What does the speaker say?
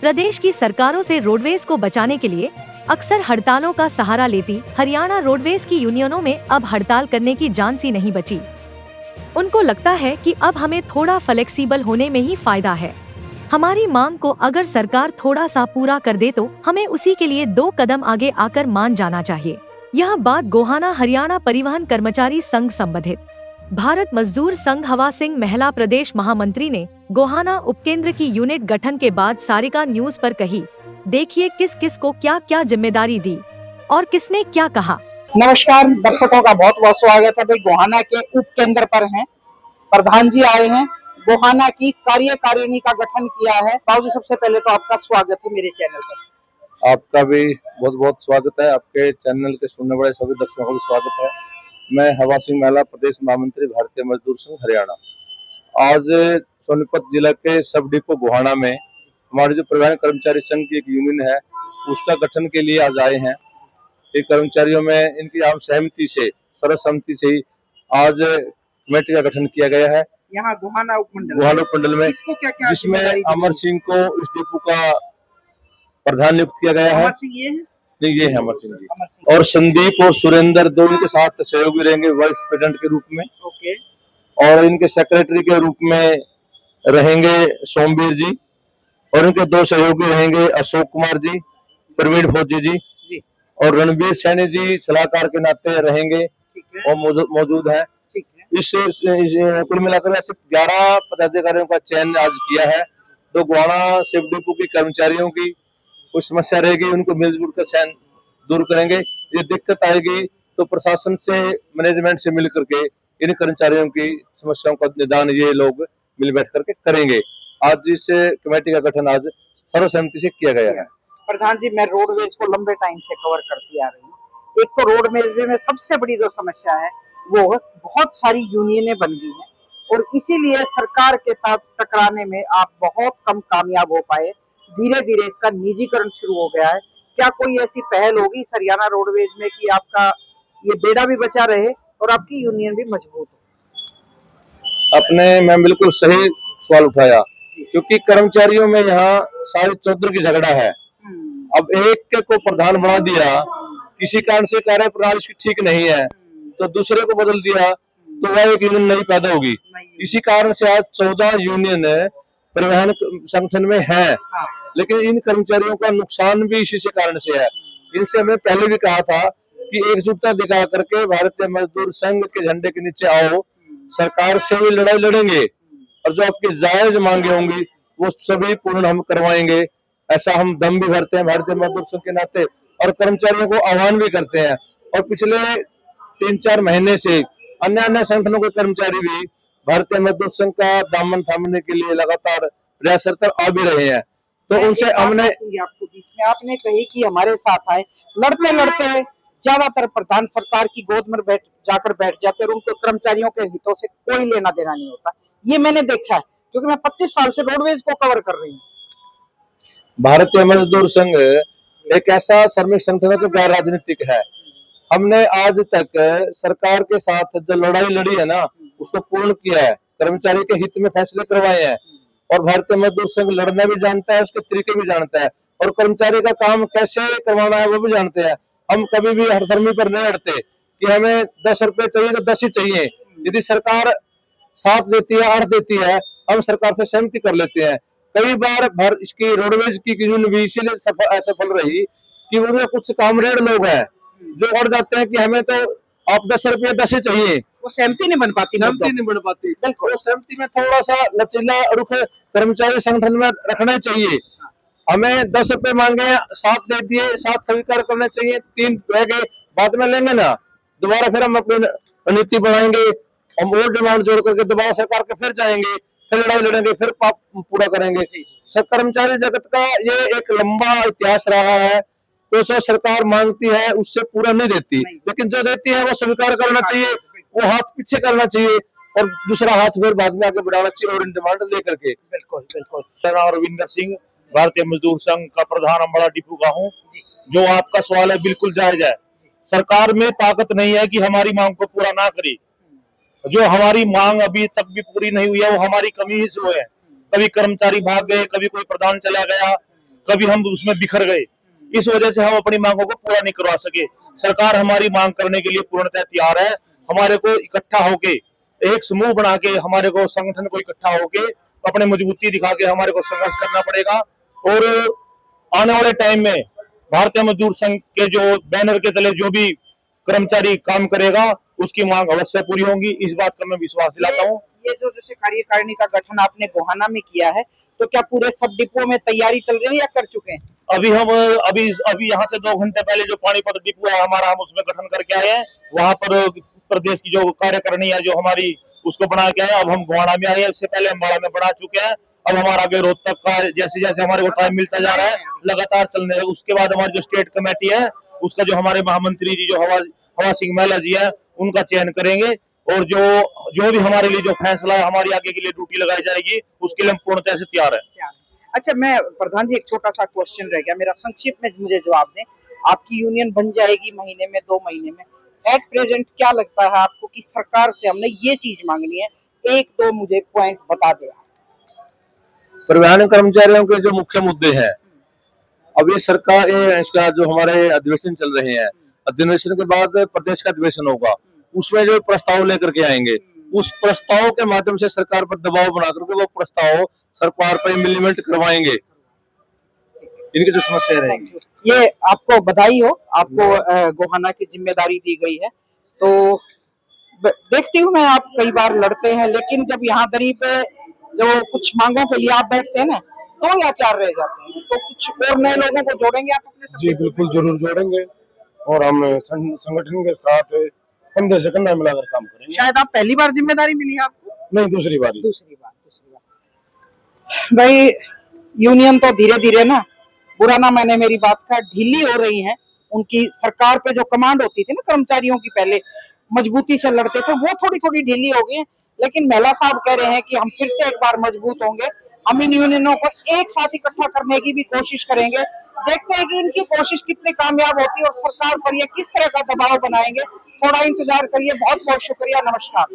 प्रदेश की सरकारों से रोडवेज को बचाने के लिए अक्सर हड़तालों का सहारा लेती हरियाणा रोडवेज की यूनियनों में अब हड़ताल करने की जान सी नहीं बची। उनको लगता है कि अब हमें थोड़ा फ्लेक्सिबल होने में ही फायदा है। हमारी मांग को अगर सरकार थोड़ा सा पूरा कर दे तो हमें उसी के लिए 2 कदम आगे आकर मान जाना चाहिए। यह बात गोहाना हरियाणा परिवहन कर्मचारी संघ संबंधित भारत मजदूर संघ हवा सिंह महिला प्रदेश महामंत्री ने गोहाना उपकेंद्र की यूनिट गठन के बाद सारिका न्यूज पर कही। देखिए किस किस को क्या क्या जिम्मेदारी दी और किसने क्या कहा। नमस्कार दर्शकों का बहुत बहुत स्वागत है। भाई गोहाना के उपकेंद्र पर हैं, प्रधान जी आए हैं, गोहाना की कार्यकारिणी का गठन किया है। बाबू, सबसे पहले तो आपका स्वागत है मेरे चैनल पर। आपका भी बहुत बहुत स्वागत है। आपके चैनल के सुनने वाले सभी दर्शकों का भी स्वागत है। मैं हवा सिंह महिला प्रदेश महामंत्री भारतीय मजदूर संघ हरियाणा। आज सोनीपत जिला के सब डिपो गोहाना में हमारे जो परिवहन कर्मचारी संघ की एक यूनियन है उसका गठन के लिए आज आए हैं। एक कर्मचारियों में इनकी आम सहमति से, सर्वसम्मति से ही आज कमेटी का गठन किया गया है यहाँ गोहाना उपमंडल में, जिसमें अमर सिंह को इस डिपो का प्रधान नियुक्त किया गया है। ये है अमर सिंह जी, और संदीप और सुरेंद्र दोनों के साथ सहयोगी रहेंगे वाइस प्रेसिडेंट के रूप में। और इनके सेक्रेटरी के रूप में रहेंगे सोमवीर जी, और इनके 2 सहयोगी रहेंगे अशोक कुमार जी, प्रवीण फौजी जी, और रणबीर सैनी जी सलाहकार के नाते रहेंगे और मौजूद है। इस कुल मिलाकर ऐसे 11 पदाधिकारियों का चयन आज किया है। तो गोहाना शिव डिपो की कर्मचारियों की कोई समस्या रहेगी उनको मिलजुल कर चयन दूर करेंगे। ये दिक्कत आएगी तो प्रशासन से, मैनेजमेंट से मिल करके इन कर्मचारियों की समस्याओं का निदान ये लोग मिल बैठ करके करेंगे। आज इस कमेटी का गठन आज सर्वसम्मति से किया गया है। प्रधान जी, मैं रोडवेज को लंबे टाइम से कवर करती आ रही हूँ। एक तो रोडवेज में सबसे बड़ी जो समस्या है वो बहुत सारी यूनियनें बन गई हैं और इसीलिए सरकार के साथ टकराने में आप बहुत कम कामयाब हो पाए। धीरे धीरे इसका निजीकरण शुरू हो गया है। क्या कोई ऐसी पहल होगी हरियाणा रोडवेज में कि आपका ये बेड़ा भी बचा रहे और आपकी यूनियन भी मजबूत हो? मैं बिल्कुल सही सवाल उठाया, क्योंकि कर्मचारियों में यहाँ सारी चौधर की झगड़ा है। अब एक को प्रधान बना दिया, किसी कारण से कार्य प्रणाली इसकी ठीक नहीं है तो दूसरे को बदल दिया तो वह एक यूनियन नहीं पैदा होगी। इसी कारण से आज 14 यूनियन परिवहन संगठन में है। लेकिन इन कर्मचारियों का नुकसान भी इसी से कारण से है। इनसे हमें पहले भी कहा था कि एकजुटता दिखा करके भारतीय मजदूर संघ के झंडे के नीचे आओ, सरकार से भी लड़ाई लड़ेंगे और जो आपकी जायज मांगे होंगी वो सभी पूर्ण हम करवाएंगे। ऐसा हम दम भी भरते हैं भारतीय मजदूर संघ के नाते और कर्मचारियों को आह्वान भी करते हैं। और पिछले 3-4 महीने से अन्य संगठनों के कर्मचारी भी भारतीय मजदूर संघ का दामन थामने के लिए लगातार प्रयासरत आ भी रहे हैं। तो उनसे हमने आपको बीच में आपने कही कि हमारे साथ आए, लड़ते लड़ते ज्यादातर प्रधान सरकार की गोद में जाकर बैठ जाते और उनको कर्मचारियों के हितों से कोई लेना देना नहीं होता। ये मैंने देखा है क्योंकि मैं 25 साल से रोडवेज को कवर कर रही हूँ। भारतीय मजदूर संघ एक ऐसा श्रमिक संगठन है जो गैर राजनीतिक है। हमने आज तक सरकार के साथ जो लड़ाई लड़ी है ना उसको पूर्ण किया है, कर्मचारी के हित में फैसले करवाए हैं। और भारतीय मजदूर संघ लड़ना भी जानता है, उसके तरीके भी जानता है और कर्मचारी का काम कैसे करवाना है वो भी जानते हैं। हम कभी भी हरथर्मी पर नहीं अड़ते कि हमें 10 रुपए चाहिए तो 10 ही चाहिए। यदि सरकार 7 देती है, 8 देती है, हम सरकार से सहमति कर लेते हैं। कई बार इसकी रोडवेज की यूनियन भी इसीलिए असफल रही कि उनमें कुछ कामरेड लोग हैं जो अड़ जाते हैं कि हमें तो आप 10 रुपये 10 ही चाहिए। वो सहमति नहीं बन पाती। बिल्कुल, सहमति में थोड़ा सा लचीला रुख कर्मचारी संगठन में रखना चाहिए। हमें 10 रुपए मांगे, 7 दे दिए, 7 स्वीकार करने चाहिए, 3 रह गए, बाद में लेंगे ना, दोबारा फिर हम अपनी नीति बढ़ाएंगे, हम और डिमांड जोड़ करके दोबारा सरकार के फिर जाएंगे, फिर लड़ाई लड़ेंगे, फिर पाप पूरा करेंगे। कर्मचारी जगत का ये एक लंबा इतिहास रहा है। तो जो सरकार मांगती है उससे पूरा नहीं देती, लेकिन जो देती है वो स्वीकार करना चाहिए, वो हाथ पीछे करना चाहिए और दूसरा हाथ फिर बाद में आगे बढ़ाना चाहिए और इन डिमांड लेकर के। बिल्कुल बिल्कुल। मेरा रविंदर सिंह भारतीय मजदूर संघ का प्रधान अम्बाड़ा डिपो का हूँ। जो आपका सवाल है बिल्कुल जायज है। सरकार में ताकत नहीं है कि हमारी मांग को पूरा ना करे। जो हमारी मांग अभी तक भी पूरी नहीं हुई है वो हमारी कमी ही से है। कभी कर्मचारी भाग गए, कभी कोई प्रधान चला गया, कभी हम उसमें बिखर गए, इस वजह से हम अपनी मांगों को पूरा नहीं करवा सके। सरकार हमारी मांग करने के लिए पूर्णतः तैयार है। हमारे को इकट्ठा होके, एक समूह बना के, हमारे को संगठन को इकट्ठा होके अपने मजबूती दिखा के हमारे को संघर्ष करना पड़ेगा। और आने वाले टाइम में भारतीय मजदूर संघ के जो बैनर के तले जो भी कर्मचारी काम करेगा उसकी मांग अवश्य पूरी होगी, इस बात का मैं विश्वास दिलाता हूँ। ये जो जैसे कार्यकारिणी का गठन आपने गोहाना में किया है, तो क्या पूरे सब डिपो में तैयारी चल रही है या कर चुके हैं? अभी यहाँ से 2 घंटे पहले जो पानीपत डिपो है हमारा, हम उसमें गठन करके आए हैं। वहां पर प्रदेश की जो कार्यकारिणी है जो हमारी, उसको बना के आए। अब हम गोहाना में आए हैं, इससे पहले अम्बाड़ा में बना चुके हैं। अब हमारा आगे रोहतक का जैसे जैसे हमारे को टाइम मिलता जा रहा है लगातार चलने है। उसके बाद हमारी जो स्टेट कमेटी है उसका जो हमारे महामंत्री जी जो हवा सिंह महिला जी है उनका चयन करेंगे, और जो भी हमारे लिए जो फैसला है, हमारी आगे के लिए ड्यूटी लगाई जाएगी, उसके लिए हम पूर्णतः से तैयार है। अच्छा, मैं प्रधान जी एक छोटा सा क्वेश्चन रह गया मेरा, संक्षिप्त में मुझे जवाब दें। आपकी यूनियन बन जाएगी महीने में, 2 महीने में, एट प्रेजेंट क्या लगता है आपको कि सरकार से हमने ये चीज मांगनी है, 1-2 मुझे पॉइंट बता दे। परिवहन कर्मचारियों के जो मुख्य मुद्दे हैं, अब ये सरकार इसका जो हमारे अधिवेशन चल रहे हैं, अधिवेशन के बाद प्रदेश का अधिवेशन होगा, उसमें जो प्रस्ताव लेकर के आएंगे, उस प्रस्ताव के माध्यम से सरकार पर दबाव बना करके वो प्रस्ताव सरकार पर इम्प्लीमेंट करवाएंगे। इनकी जो समस्या रहेगी। ये आपको बधाई हो, आपको गोहाना की जिम्मेदारी दी गई है। तो देखती हूँ मैं, आप कई बार लड़ते हैं, लेकिन जब यहाँ दरी पे जो कुछ मांगों के लिए आप बैठते हैं ना, 2 या 4 रह जाते हैं, तो कुछ और नए लोगों को जोड़ेंगे आप अपने साथ? जी बिल्कुल जरूर जोड़ेंगे, और हम संगठन के साथ कंधे से कंधा मिलाकर काम करेंगे। शायद आप पहली बार जिम्मेदारी मिली है आपको? नहीं, दूसरी बार। भाई, यूनियन तो धीरे धीरे ना, बुरा ना माने मेरी बात का, ढीली हो रही है। उनकी सरकार पे जो कमांड होती थी ना कर्मचारियों की, पहले मजबूती से लड़ते थे, वो थोड़ी थोड़ी ढीली हो गई है। लेकिन महिला साहब कह रहे हैं कि हम फिर से एक बार मजबूत होंगे, हम इन यूनियनों को एक साथ इकट्ठा करने की भी कोशिश करेंगे। देखते हैं कि इनकी कोशिश कितनी कामयाब होती है और सरकार पर ये किस तरह का दबाव बनाएंगे। थोड़ा इंतजार करिए। बहुत बहुत शुक्रिया, नमस्कार।